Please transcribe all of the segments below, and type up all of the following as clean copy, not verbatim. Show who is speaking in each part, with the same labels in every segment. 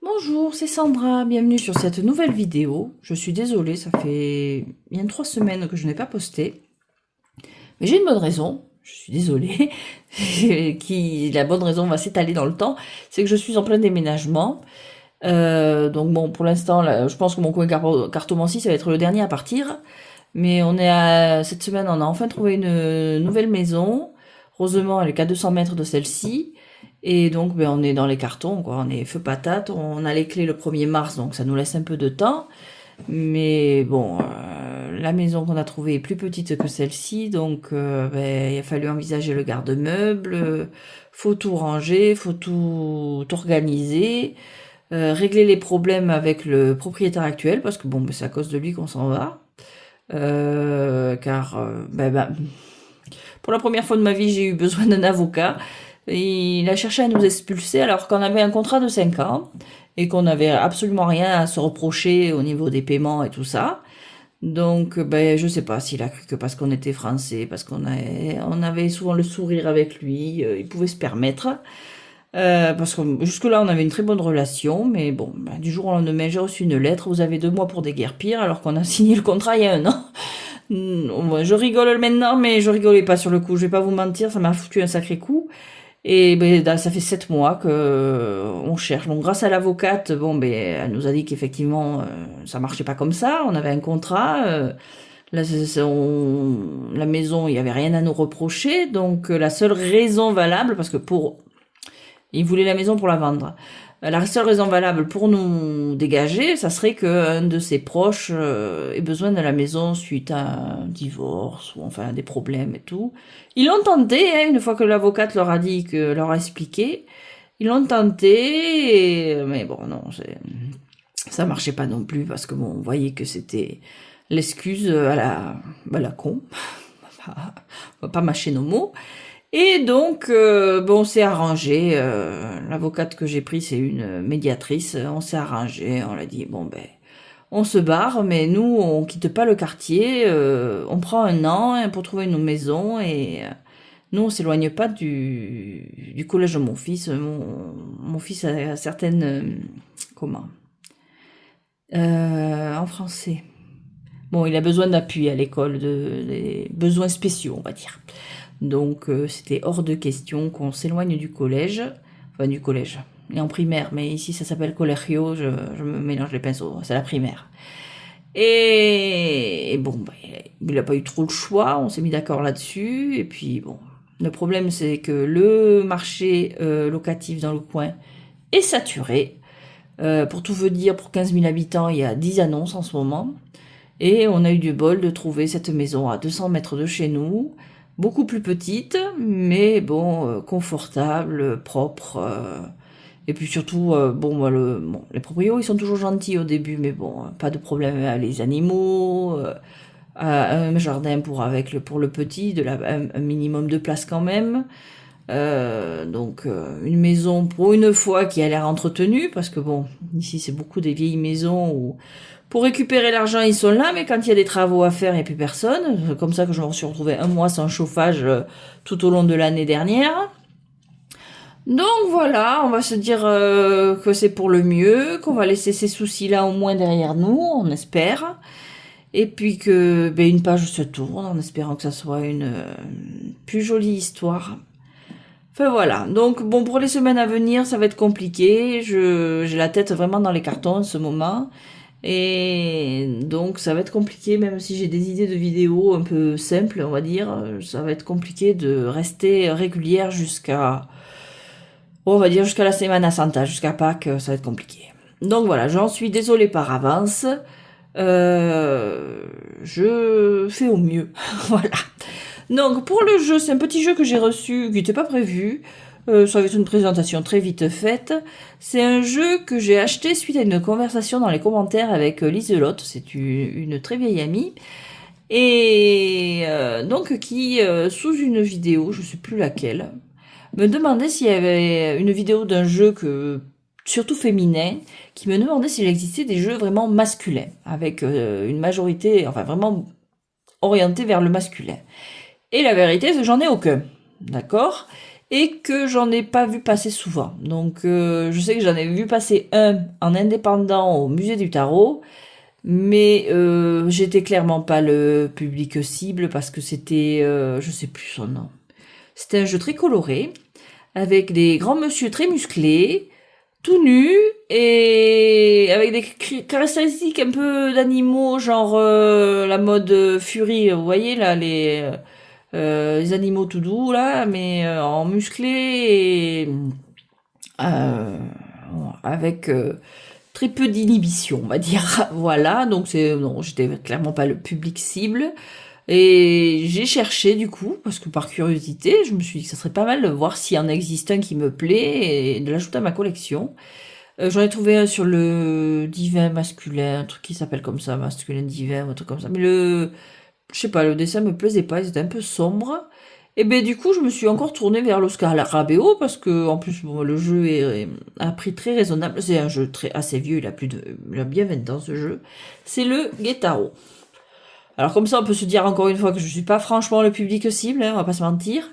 Speaker 1: Bonjour, c'est Sandra, bienvenue sur cette nouvelle vidéo. Je suis désolée, ça fait bien 3 semaines que je n'ai pas posté. Mais j'ai une bonne raison, je suis désolée, la bonne raison va s'étaler dans le temps, c'est que je suis en plein déménagement. Donc bon, pour l'instant, je pense que mon coin cartomancie, ça va être le dernier à partir. Mais cette semaine, on a enfin trouvé une nouvelle maison. Heureusement, elle est qu'à 200 mètres de celle-ci. Et donc, ben, on est dans les cartons, quoi. On est feu patate. On a les clés le 1er mars, donc ça nous laisse un peu de temps. Mais bon, la maison qu'on a trouvée est plus petite que celle-ci, donc ben, il a fallu envisager le garde-meuble. Faut tout ranger, faut tout organiser, régler les problèmes avec le propriétaire actuel, parce que bon, ben, c'est à cause de lui qu'on s'en va. Car pour la première fois de ma vie, j'ai eu besoin d'un avocat. Il a cherché à nous expulser alors qu'on avait un contrat de 5 ans et qu'on n'avait absolument rien à se reprocher au niveau des paiements et tout ça. Donc, je sais pas s'il a cru que parce qu'on était français, parce on avait souvent le sourire avec lui, il pouvait se permettre. Parce que jusque-là, on avait une très bonne relation, mais bon, du jour au lendemain, j'ai reçu une lettre, vous avez 2 mois pour déguerpir, alors qu'on a signé le contrat il y a 1 an. Je rigole maintenant, mais je rigolais pas sur le coup, je vais pas vous mentir, ça m'a foutu un sacré coup. Et ça fait 7 mois que on cherche. Donc grâce à l'avocate, elle nous a dit qu'effectivement ça marchait pas comme ça. On avait un contrat. La maison, il y avait rien à nous reprocher. Donc la seule raison valable, parce que il voulait la maison pour la vendre. La seule raison valable pour nous dégager, ça serait qu'un de ses proches ait besoin de la maison suite à un divorce ou enfin des problèmes et tout. Ils l'ont tenté, hein, une fois que l'avocate leur a dit, leur a expliqué. Ils l'ont tenté, mais bon, non, ça marchait pas non plus parce que bon, on voyait que c'était l'excuse à la con. On va pas mâcher nos mots. Et donc, on s'est arrangé. L'avocate que j'ai prise, c'est une médiatrice. On s'est arrangé. On l'a dit, on se barre, mais nous, on quitte pas le quartier. On prend 1 an hein, pour trouver une maison et nous, on s'éloigne pas du collège de mon fils. Mon fils a certaines, comment, en français. Bon, il a besoin d'appui à l'école, des besoins spéciaux, on va dire. Donc c'était hors de question qu'on s'éloigne du collège, enfin du collège, et en primaire, mais ici ça s'appelle colegio, je me mélange les pinceaux, c'est la primaire. Et il n'a pas eu trop le choix, on s'est mis d'accord là-dessus, et puis bon, le problème c'est que le marché locatif dans le coin est saturé. Pour tout vous dire, pour 15 000 habitants, il y a 10 annonces en ce moment. Et on a eu du bol de trouver cette maison à 200 mètres de chez nous, beaucoup plus petite, mais bon, confortable, propre. Et puis surtout, les proprios, ils sont toujours gentils au début, mais bon, pas de problème avec les animaux, un jardin pour le petit, un minimum de place quand même. Une maison pour une fois qui a l'air entretenue, parce que bon, ici c'est beaucoup des vieilles maisons où pour récupérer l'argent ils sont là, mais quand il y a des travaux à faire il n'y a plus personne. C'est comme ça que je me suis retrouvée 1 mois sans chauffage tout au long de l'année dernière. Donc voilà, on va se dire que c'est pour le mieux, qu'on va laisser ces soucis-là au moins derrière nous, on espère. Et puis que une page se tourne en espérant que ça soit une plus jolie histoire. Enfin voilà, donc bon, pour les semaines à venir, ça va être compliqué. J'ai la tête vraiment dans les cartons en ce moment. Et donc ça va être compliqué, même si j'ai des idées de vidéos un peu simples, on va dire. Ça va être compliqué de rester régulière on va dire jusqu'à la Semana Santa, jusqu'à Pâques, ça va être compliqué. Donc voilà, j'en suis désolée par avance. Je fais au mieux. Voilà. Donc pour le jeu, c'est un petit jeu que j'ai reçu, qui n'était pas prévu. Ça va être une présentation très vite faite. C'est un jeu que j'ai acheté suite à une conversation dans les commentaires avec Liselotte, c'est une très vieille amie. Et donc qui, sous une vidéo, je sais plus laquelle, me demandait s'il y avait une vidéo d'un jeu surtout féminin, qui me demandait s'il existait des jeux vraiment masculins, avec une majorité, enfin vraiment orientés vers le masculin. Et la vérité, c'est que j'en ai aucun. D'accord? et que j'en ai pas vu passer souvent. Donc je sais que j'en ai vu passer un en indépendant au musée du tarot, mais j'étais clairement pas le public cible parce que c'était, je sais plus son nom. C'était un jeu très coloré, avec des grands monsieur très musclés, tout nus, et avec des caractéristiques un peu d'animaux, genre la mode Fury, vous voyez là, les animaux tout doux là, mais en musclé et euh, avec très peu d'inhibition, on va dire. Voilà, donc c'est non, j'étais clairement pas le public cible. Et j'ai cherché du coup, parce que par curiosité, je me suis dit que ça serait pas mal de voir s'il y en existe un qui me plaît et de l'ajouter à ma collection. J'en ai trouvé un sur le divin masculin, un truc qui s'appelle comme ça, masculin divin, un truc comme ça. Mais je sais pas, le dessin me plaisait pas, il était un peu sombre. Et ben du coup, je me suis encore tournée vers l'Oscar Rabeo parce que en plus bon, le jeu est à prix très raisonnable. C'est un jeu assez vieux, il a bien 20 ans ce jeu. C'est le Guettaro. Alors comme ça, on peut se dire encore une fois que je suis pas franchement le public cible, hein, on va pas se mentir.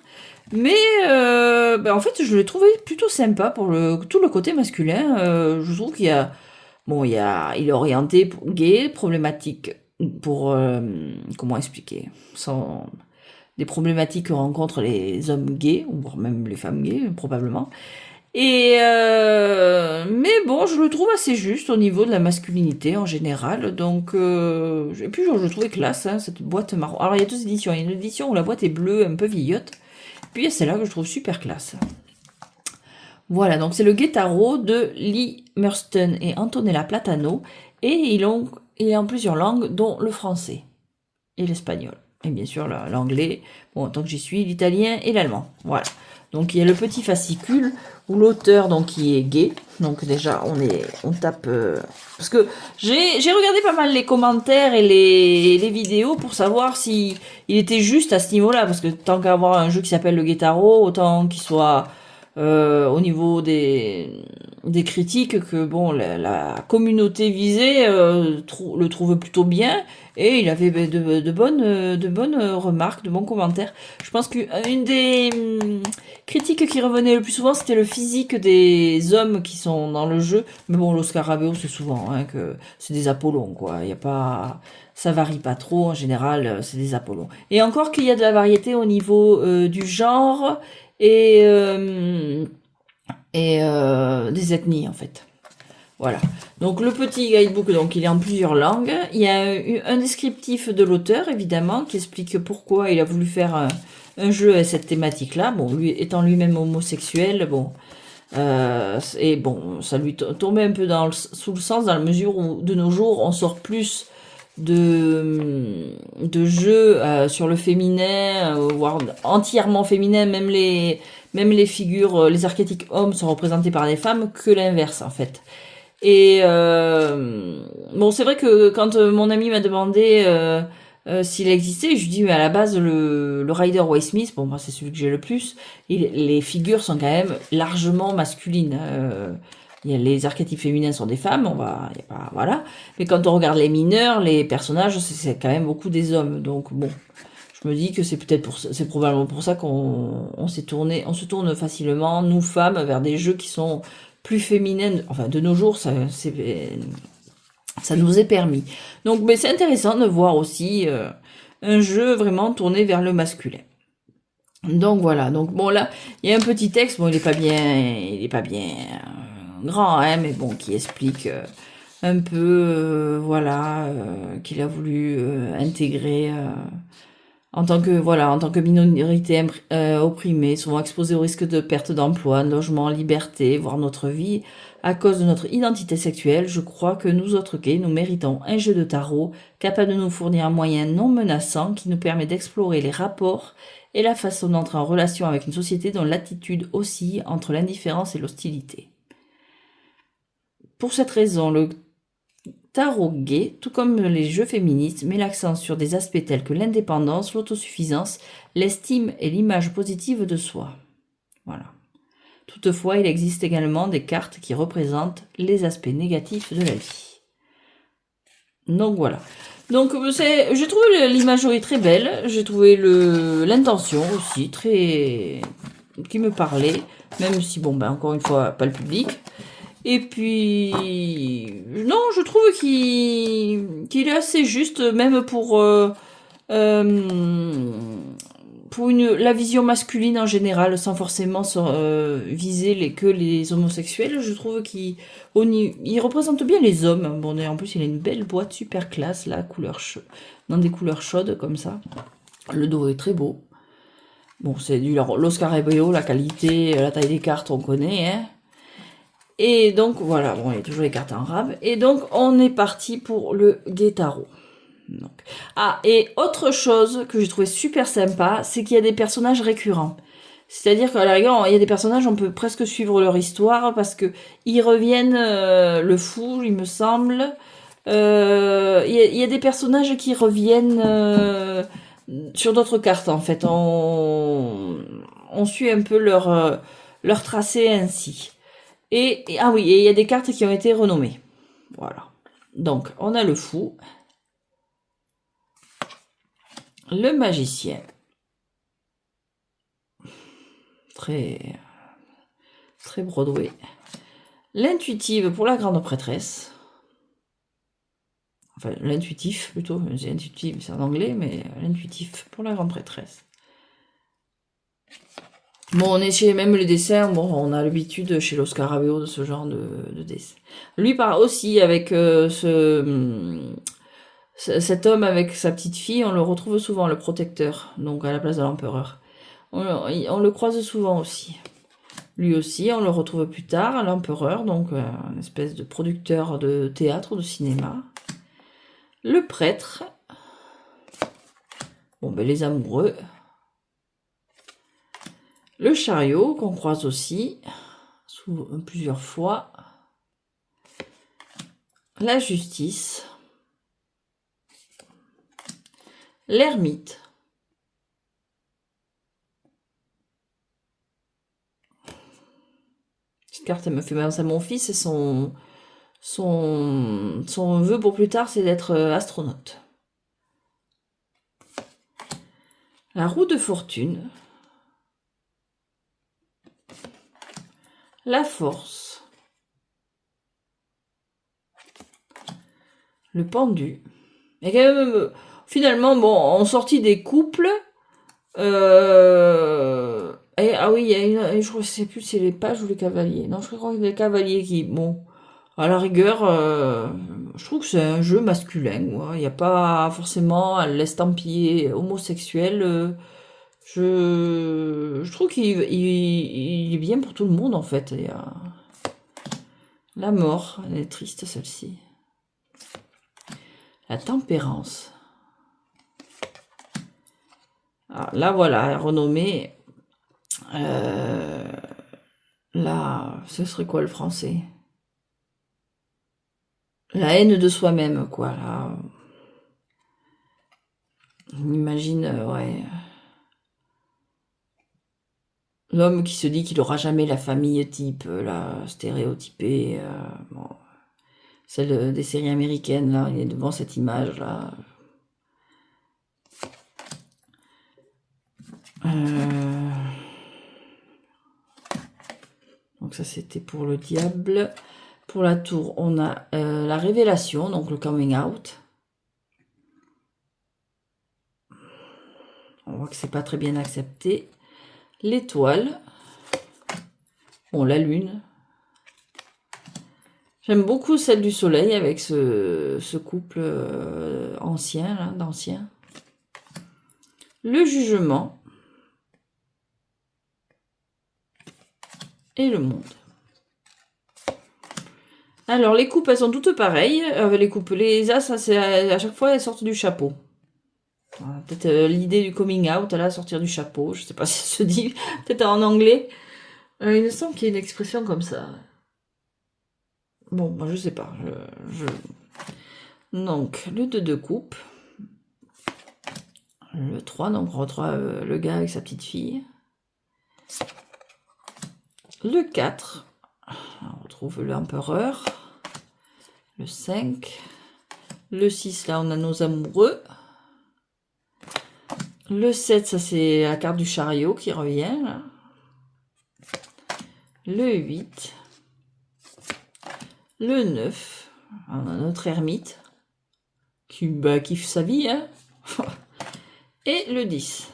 Speaker 1: Mais en fait, je l'ai trouvé plutôt sympa pour tout le côté masculin. Je trouve qu'il y a, bon, il est orienté gay, problématique pour comment expliquer, sans des problématiques que rencontrent les hommes gays, ou voire même les femmes gays, probablement. Et mais bon, je le trouve assez juste au niveau de la masculinité en général. Donc, et puis je le trouvais classe, hein, cette boîte marron. Alors il y a deux éditions. Il y a une édition où la boîte est bleue, un peu vieillotte. Puis il y a celle-là que je trouve super classe. Voilà, donc c'est le Guettaro de Lee Murston et Antonella Platano. Et il est en plusieurs langues, dont le français et l'espagnol. Et bien sûr l'anglais, bon, tant que j'y suis, l'italien et l'allemand. Voilà. Donc il y a le petit fascicule où l'auteur donc qui est gay. Donc déjà on tape parce que j'ai regardé pas mal les commentaires et les vidéos pour savoir si il était juste à ce niveau-là, parce que tant qu'à avoir un jeu qui s'appelle le Guettaro, autant qu'il soit au niveau des critiques, que bon la communauté visée le trouve plutôt bien, et il avait de bonnes remarques, de bons commentaires. Je pense qu'une des critiques qui revenait le plus souvent, c'était le physique des hommes qui sont dans le jeu. Mais bon, l'Oscar Rabeo, c'est souvent que c'est des Apollons, quoi. Il y a pas, ça varie pas trop en général, c'est des Apollons. Et encore qu'il y a de la variété au niveau du genre et des ethnies en fait. Voilà. Donc le petit guidebook, donc il est en plusieurs langues. Il y a un descriptif de l'auteur évidemment qui explique pourquoi il a voulu faire un jeu à cette thématique-là. Bon, lui étant lui-même homosexuel, bon, et bon, ça lui tombait un peu sous le sens dans la mesure où de nos jours on sort plus de jeux sur le féminin, voire entièrement féminin, même les figures, les archétypes hommes sont représentés par des femmes, que l'inverse en fait. Et bon, c'est vrai que quand mon ami m'a demandé s'il existait, je lui dis mais à la base le Rider Waite Smith, bon moi c'est celui que j'ai le plus, les figures sont quand même largement masculines. Les archétypes féminins sont des femmes, y a pas, voilà. Mais quand on regarde les mineurs, les personnages, c'est quand même beaucoup des hommes. Donc bon, je me dis que c'est probablement pour ça on se tourne facilement, nous femmes, vers des jeux qui sont plus féminines. Enfin, de nos jours, ça nous est permis. Donc, mais c'est intéressant de voir aussi un jeu vraiment tourné vers le masculin. Donc voilà. Donc bon là, il y a un petit texte. Bon, il est pas bien grand, hein, mais bon, qui explique un peu, qu'il a voulu intégrer. En tant que minorité opprimée, souvent exposée au risque de perte d'emploi, de logement, liberté, voire notre vie, à cause de notre identité sexuelle, je crois que nous autres gays, nous méritons un jeu de tarot capable de nous fournir un moyen non menaçant qui nous permet d'explorer les rapports et la façon d'entrer en relation avec une société dont l'attitude oscille entre l'indifférence et l'hostilité. Pour cette raison, le tarot gay, tout comme les jeux féministes, met l'accent sur des aspects tels que l'indépendance, l'autosuffisance, l'estime et l'image positive de soi. Voilà. Toutefois, il existe également des cartes qui représentent les aspects négatifs de la vie. Donc voilà. Donc j'ai trouvé l'imagerie très belle, j'ai trouvé l'intention aussi très qui me parlait, même si, bon, ben, encore une fois, pas le public. Et puis, non, je trouve qu'il est assez juste, même pour la vision masculine en général, sans forcément viser que les homosexuels. Je trouve il représente bien les hommes. Bon, et en plus, il a une belle boîte super classe, là, dans des couleurs chaudes comme ça. Le dos est très beau. Bon, c'est du l'Oscar Ebeo, la qualité, la taille des cartes, on connaît, hein. Et donc, voilà, bon, il y a toujours les cartes en rab. Et donc, on est parti pour le Guettaro. Donc. Ah, et autre chose que j'ai trouvé super sympa, c'est qu'il y a des personnages récurrents. C'est-à-dire qu'à la rigueur, il y a des personnages, on peut presque suivre leur histoire parce que ils reviennent, le fou, il me semble. Il y a des personnages qui reviennent sur d'autres cartes, en fait. On suit un peu leur tracé ainsi. Ah oui, et il y a des cartes qui ont été renommées. Voilà. Donc, on a le fou. Le magicien. Très, très Broadway. L'intuitive pour la grande prêtresse. Enfin, l'intuitif plutôt. C'est intuitif, c'est en anglais, mais l'intuitif pour la grande prêtresse. Bon, on est chez même les dessins, bon, on a l'habitude chez l'Oscar Abeo de ce genre de dessin. Lui part aussi avec cet homme avec sa petite fille, on le retrouve souvent, le protecteur, donc à la place de l'empereur. On le croise souvent aussi. Lui aussi, on le retrouve plus tard, l'empereur, donc une espèce de producteur de théâtre ou de cinéma. Le prêtre. Bon, ben les amoureux. Le chariot, qu'on croise aussi, plusieurs fois. La justice. L'ermite. Cette carte, elle me fait penser à mon fils et son vœu pour plus tard, c'est d'être astronaute. La roue de fortune. La force. Le pendu. Et quand même, finalement, bon, en sortie des couples, ah oui, il y a je sais plus si c'est les pages ou les cavaliers. Non, je crois que c'est les cavaliers qui, bon, à la rigueur, je trouve que c'est un jeu masculin. Il n'y a pas forcément l'estampillé homosexuel. Je trouve qu'il est bien pour tout le monde en fait. Il y a la mort, elle est triste celle-ci. La tempérance. Ah, là voilà, renommée. Là, ce serait quoi le français? La haine de soi-même, quoi. Là, on imagine, ouais. L'homme qui se dit qu'il n'aura jamais la famille type, là, stéréotypée, bon, celle des séries américaines, là, il est devant cette image, là. Donc ça, c'était pour le diable. Pour la tour, on a la révélation, donc le coming out. On voit que c'est pas très bien accepté. L'étoile. Bon, la lune. J'aime beaucoup celle du soleil avec ce couple ancien, là, d'anciens. Le jugement. Et le monde. Alors, les coupes, elles sont toutes pareilles. Les coupes, les as, ça, c'est à chaque fois, elles sortent du chapeau. Peut-être l'idée du coming out, là, sortir du chapeau. Je sais pas si ça se dit. Peut-être en anglais. Il me semble qu'il y a une expression comme ça. Bon, moi, je sais pas. Donc, le 2 de coupe. Le 3, donc on retrouve le gars avec sa petite fille. Le 4, on retrouve l'empereur. Le 5. Le 6, là, on a nos amoureux. Le 7, ça, c'est la carte du chariot qui revient, là. le 8, le 9, on a notre ermite qui kiffe sa vie, hein. Et le 10.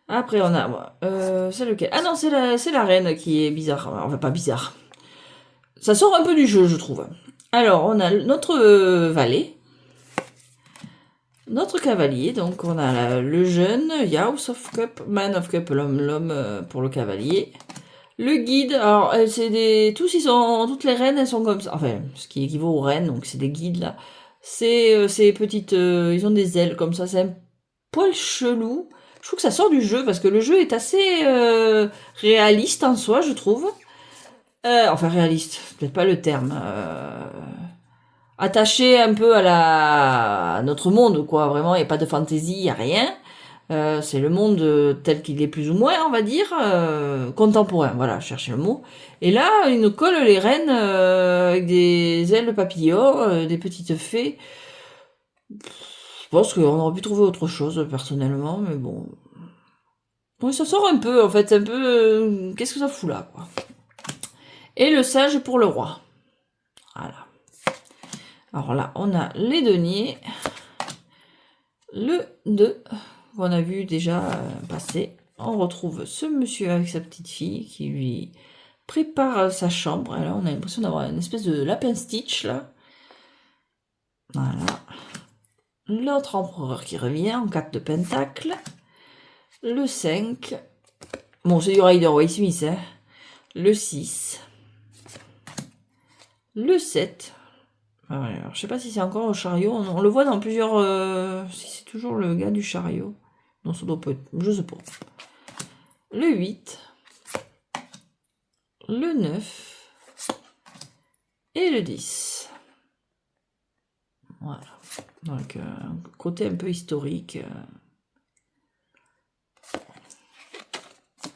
Speaker 1: Après, on a... c'est lequel? Ah non, c'est la reine qui est bizarre. Enfin, pas bizarre. Ça sort un peu du jeu, je trouve. Alors, on a notre valet. Notre cavalier. Donc, on a le jeune, House of Cup, Man of Cup, l'homme pour le cavalier. Le guide, alors, c'est des... toutes les reines, elles sont comme ça. Enfin, ce qui équivaut aux reines, donc c'est des guides, là. C'est petites... ils ont des ailes comme ça, c'est un poil chelou. Je trouve que ça sort du jeu, parce que le jeu est assez réaliste en soi, je trouve. Enfin, réaliste, peut-être pas le terme. Attaché un peu à notre monde, quoi. Vraiment, il n'y a pas de fantaisie, il n'y a rien. C'est le monde tel qu'il est plus ou moins, on va dire, contemporain. Voilà, cherchez le mot. Et là, il nous colle les reines avec des ailes de papillon, des petites fées. Je pense qu'on aurait pu trouver autre chose, personnellement, mais bon. Oui, ça sort un peu, en fait, un peu... qu'est-ce que ça fout là, quoi. Et le sage pour le roi. Voilà. Alors là, on a les deniers. Le 2, qu'on a vu déjà passer. On retrouve ce monsieur avec sa petite fille qui lui prépare sa chambre. Et là, on a l'impression d'avoir une espèce de lapin Stitch, là. Voilà. L'autre empereur qui revient en 4 de pentacle. Le 5. Bon, c'est du Rider Waite Smith, hein. Le 6. Le 7. Alors, je sais pas si c'est encore au chariot. On le voit dans plusieurs... si c'est toujours le gars du chariot. Non, ça doit pas être... Je sais pas. Le 8. Le 9. Et le 10. Voilà. Donc, un côté un peu historique.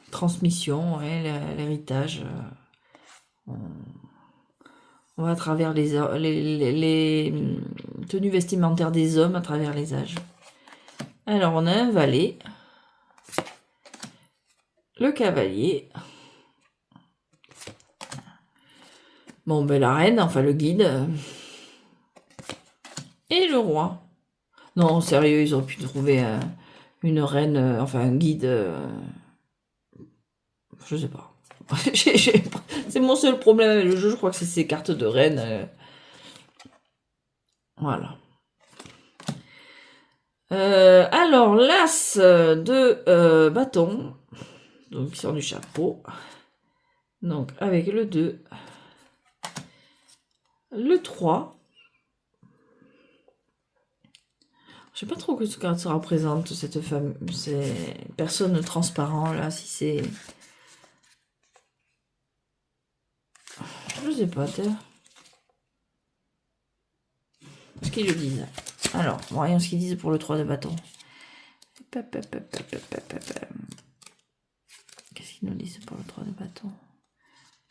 Speaker 1: Transmission, ouais, l'héritage. On va à travers les tenues vestimentaires des hommes à travers les âges. Alors, on a un valet. Le cavalier. Bon, ben la reine, enfin le guide. Et le roi. Non, sérieux, ils auraient pu trouver une reine, enfin un guide. Je sais pas. C'est mon seul problème avec le jeu, je crois que c'est ces cartes de reine. Voilà. Alors, l'as de bâton. Donc, il sort du chapeau. Donc, avec le 2. Le 3. Je sais pas trop ce que ça représente, cette femme, ces personnes transparentes, là, si c'est... Je sais pas, ce qu'ils le disent. Alors, voyons ce qu'ils disent pour le 3 de bâton. Qu'est-ce qu'ils nous disent pour le 3 de bâton?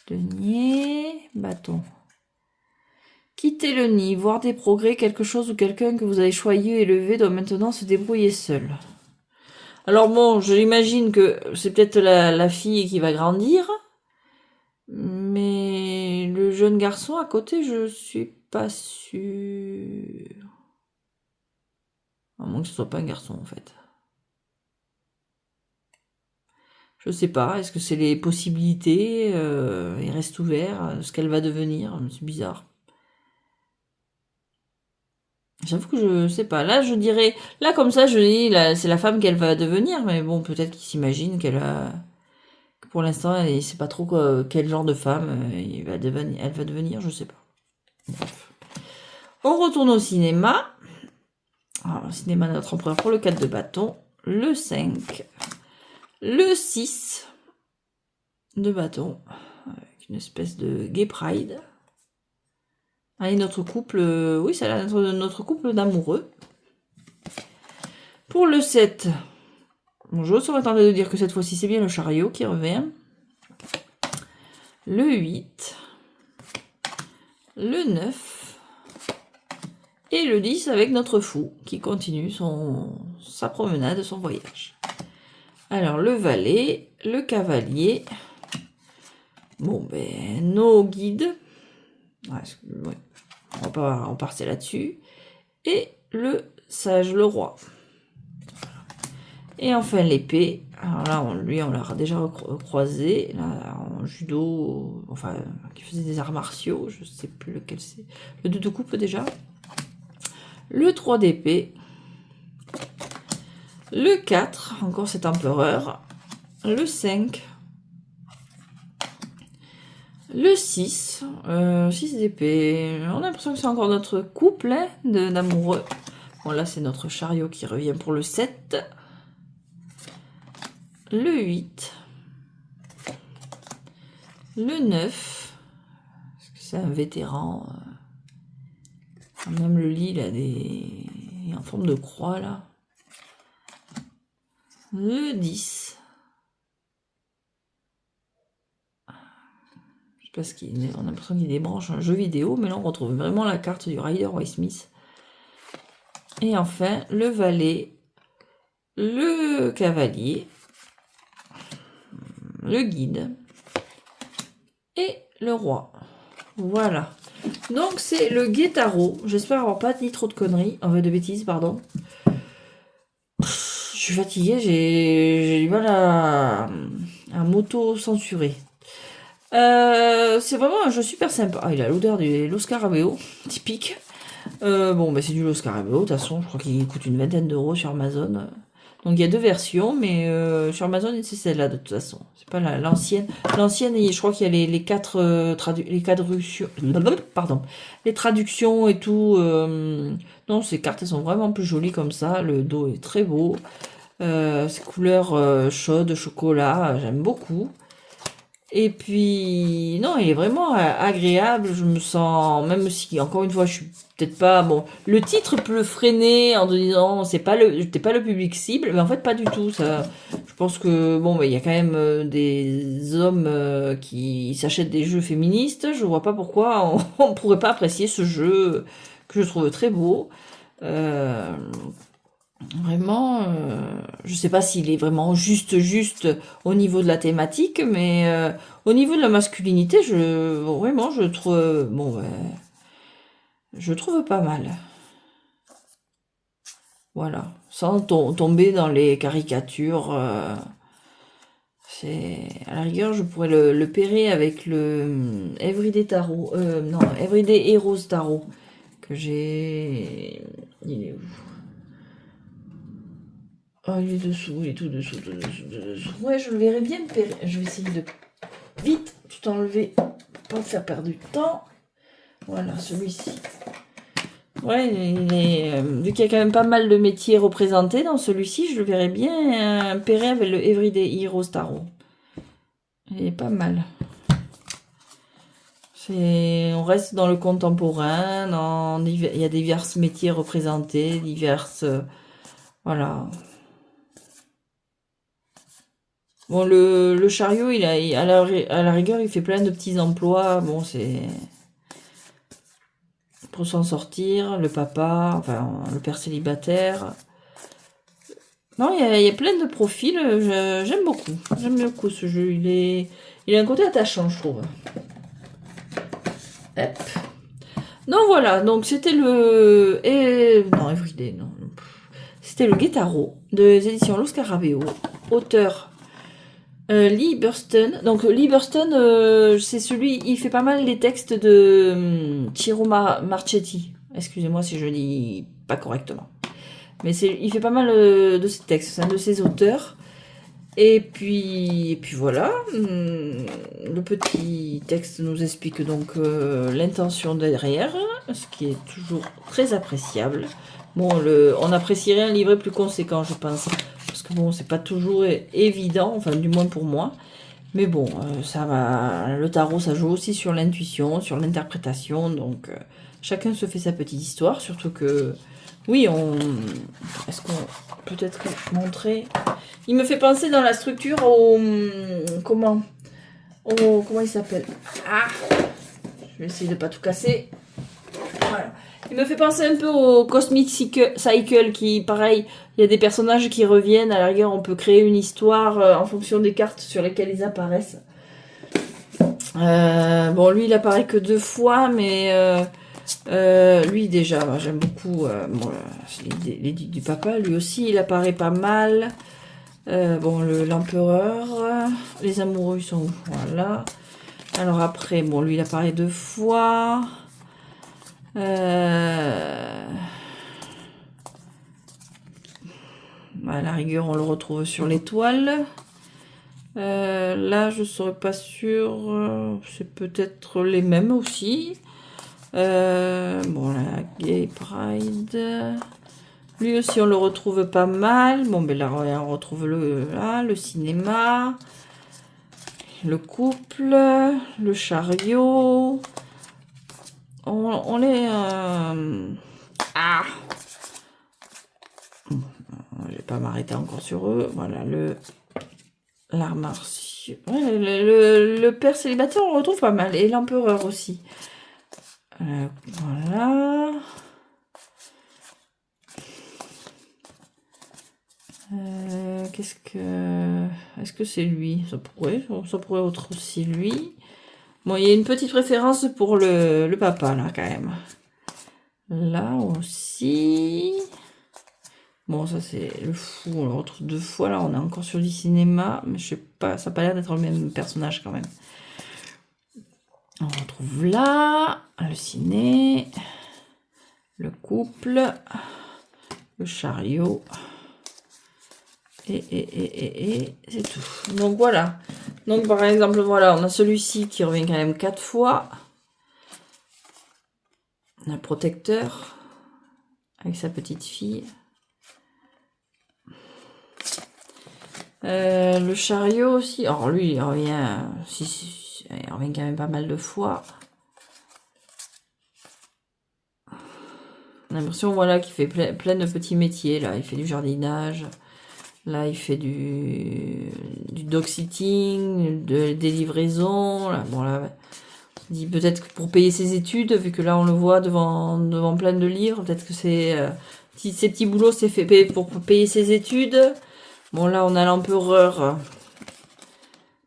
Speaker 1: Denier, bâton. Quittez le nid, voir des progrès, quelque chose ou quelqu'un que vous avez choisi et élevé doit maintenant se débrouiller seul. Alors bon, j'imagine que c'est peut-être la fille qui va grandir, mais le jeune garçon à côté, je suis pas sûre. À moins que ce soit pas un garçon en fait. Je sais pas, est-ce que c'est les possibilités, il reste ouvert, ce qu'elle va devenir, c'est bizarre. J'avoue que je sais pas. Là, je dirais, là comme ça, je dis, c'est la femme qu'elle va devenir, mais bon, peut-être qu'il s'imagine qu'elle a, que pour l'instant, elle sait pas trop quel genre de femme elle va devenir, je sais pas. Bref. On retourne au cinéma. Alors, le cinéma de notre empereur pour le 4 de bâton, le 5, le 6 de bâton, avec une espèce de gay pride. Allez, notre couple, oui, c'est notre couple d'amoureux. Pour le 7, bon, je serais tenté de dire que cette fois-ci, c'est bien le chariot qui revient. Le 8, le 9, et le 10 avec notre fou qui continue sa promenade, son voyage. Alors, le valet, le cavalier. Bon, ben, nos guides. Ouais, on va pas en passer là-dessus. Et le sage, le roi. Et enfin, l'épée. Alors là, on l'a déjà croisé. Là, en judo, enfin, qui faisait des arts martiaux. Je sais plus lequel c'est. Le 2 de coupe, déjà. Le 3 d'épée. Le 4, encore cet empereur. Le 5. Le 6. 6 d'épée. On a l'impression que c'est encore notre couple hein, d'amoureux. Bon, là, c'est notre chariot qui revient pour le 7. Le 8. Le 9. Parce que c'est un vétéran. Même le lit, il a des... en forme de croix, là. Le 10. Je sais pas ce qu'il est. On a l'impression qu'il débranche un jeu vidéo, mais là, on retrouve vraiment la carte du Rider Waite Smith. Et enfin, le valet, le cavalier, le guide et le roi. Voilà. Donc, c'est le Guettaro. J'espère avoir pas dit trop de conneries. En fait, de bêtises, pardon. Je suis fatiguée. J'ai du mal à m'auto-censurer. C'est vraiment un jeu super sympa. Ah, il a l'odeur de Los Scarabeo, typique. Bon, bah, c'est du Los Scarabeo. De toute façon, je crois qu'il coûte une vingtaine d'euros sur Amazon. Donc, il y a deux versions, mais sur Amazon, c'est celle-là, de toute façon. C'est pas l'ancienne. L'ancienne, je crois qu'il y a les traductions. Pardon. Les traductions et tout. Non, ces cartes, elles sont vraiment plus jolies comme ça. Le dos est très beau. Ces couleurs chaudes, chocolat, j'aime beaucoup. Et puis, non, il est vraiment agréable. Je me sens, même si, encore une fois, je suis peut-être pas, bon, le titre peut le freiner en te disant, t'es pas le public cible, mais en fait, pas du tout. Ça, je pense que, bon, il y a quand même des hommes qui s'achètent des jeux féministes. Je vois pas pourquoi on pourrait pas apprécier ce jeu que je trouve très beau. Vraiment, je sais pas s'il est vraiment juste au niveau de la thématique, mais au niveau de la masculinité, vraiment, je trouve, bon, ouais, je trouve pas mal. Voilà, sans tomber dans les caricatures. C'est à la rigueur, je pourrais le pairer avec le Everyday Tarot, non, Everyday Heroes Tarot que j'ai. Il est où? Oh, il est dessous, il est tout dessous. Ouais, je le verrai bien me pairer. Je vais essayer de vite tout enlever pour pas faire perdre du temps. Voilà, celui-ci. Ouais, vu qu'il y a quand même pas mal de métiers représentés dans celui-ci, je le verrai bien pairer avec le Everyday Heroes Tarot. Il est pas mal. On reste dans le contemporain, il y a divers métiers représentés, diverses... voilà. Bon, le chariot, à la rigueur, il fait plein de petits emplois. Bon, c'est pour s'en sortir. Le papa, enfin, le père célibataire. Non, il y a plein de profils. J'aime beaucoup. J'aime beaucoup ce jeu. Il a un côté attachant, je trouve. Hop. Donc voilà. Donc c'était non, Everyday, non. C'était le Guettaro des éditions Los Scarabeo. Auteur. Lee Burstyn. Donc Lee Burstyn, c'est celui, il fait pas mal les textes de Ciro Marchetti. Excusez-moi si je dis pas correctement. Mais il fait pas mal de ses textes, c'est un de ses auteurs. Et puis voilà, le petit texte nous explique donc l'intention derrière, ce qui est toujours très appréciable. Bon, on apprécierait un livret plus conséquent, je pense. Parce que bon, c'est pas toujours évident, enfin du moins pour moi. Mais bon, ça va. Le tarot, ça joue aussi sur l'intuition, sur l'interprétation. Donc, chacun se fait sa petite histoire. Surtout que, oui, est-ce qu'on peut-être montrer... Il me fait penser dans la structure comment il s'appelle? Ah, je vais essayer de pas tout casser. Voilà. Il me fait penser un peu au Cosmic Cycle qui, pareil, il y a des personnages qui reviennent. À la rigueur, on peut créer une histoire en fonction des cartes sur lesquelles ils apparaissent. Bon, lui, il apparaît que 2 fois, mais lui, déjà, moi, j'aime beaucoup bon, l'édit du papa. Lui aussi, il apparaît pas mal. Bon, l'empereur. Les amoureux, ils sont où? Voilà. Alors après, bon, lui, il apparaît 2 fois. À la rigueur, on le retrouve sur l'étoile. Là, je ne serais pas sûre. C'est peut-être les mêmes aussi. Bon, la Gay Pride. Lui aussi, on le retrouve pas mal. Bon, ben là, on retrouve le cinéma. Le couple. Le chariot. On les... Ah! Je vais pas m'arrêter encore sur eux. Voilà, l'art martial. Ouais, le père célibataire, on le retrouve pas mal. Et l'empereur aussi. Voilà. Qu'est-ce que... Est-ce que c'est lui? Ça pourrait être aussi lui. Bon, il y a une petite préférence pour le papa, là, quand même. Là aussi... Bon, ça c'est le fou, on le retrouve 2 fois, là on est encore sur du cinéma, mais je sais pas, ça n'a pas l'air d'être le même personnage quand même. On retrouve là, le ciné, le couple, le chariot, et c'est tout. Donc voilà, donc par exemple, voilà, on a celui-ci qui revient quand même 4 fois, un protecteur, avec sa petite fille. Le chariot aussi. Alors lui, il revient quand même pas mal de fois. On a l'impression, voilà, qu'il fait plein de petits métiers. Là, il fait du jardinage. Là, il fait du dog sitting, des livraisons. Là, bon, là, on dit peut-être que pour payer ses études, vu que là, on le voit devant plein de livres. Peut-être que ces petits boulots, c'est fait pour payer ses études. Bon, là, on a l'empereur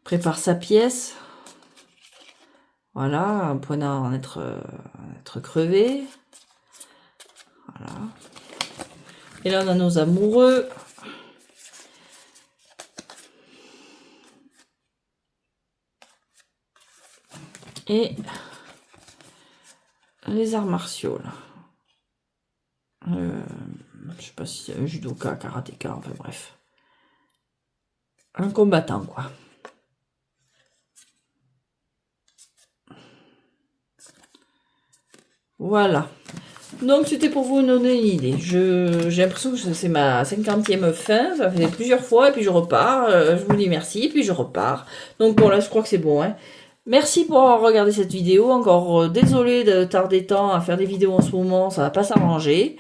Speaker 1: prépare sa pièce. Voilà, un point à en être crevé. Voilà. Et là, on a nos amoureux. Et les arts martiaux, là. Je sais pas si c'est un judoka, karatéka, enfin bref. Un combattant, quoi. Voilà. Donc, c'était pour vous donner une idée. J'ai l'impression que c'est ma 50e fin. Ça fait plusieurs fois, et puis je repars. Je vous dis merci, puis je repars. Donc, bon, là, je crois que c'est bon, hein. Merci pour avoir regardé cette vidéo. Encore désolé de tarder tant à faire des vidéos en ce moment. Ça va pas s'arranger.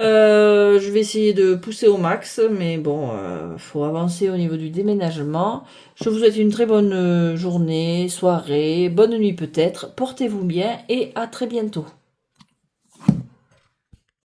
Speaker 1: Je vais essayer de pousser au max, mais bon, faut avancer au niveau du déménagement. Je vous souhaite une très bonne journée, soirée, bonne nuit peut-être. Portez-vous bien et à très bientôt.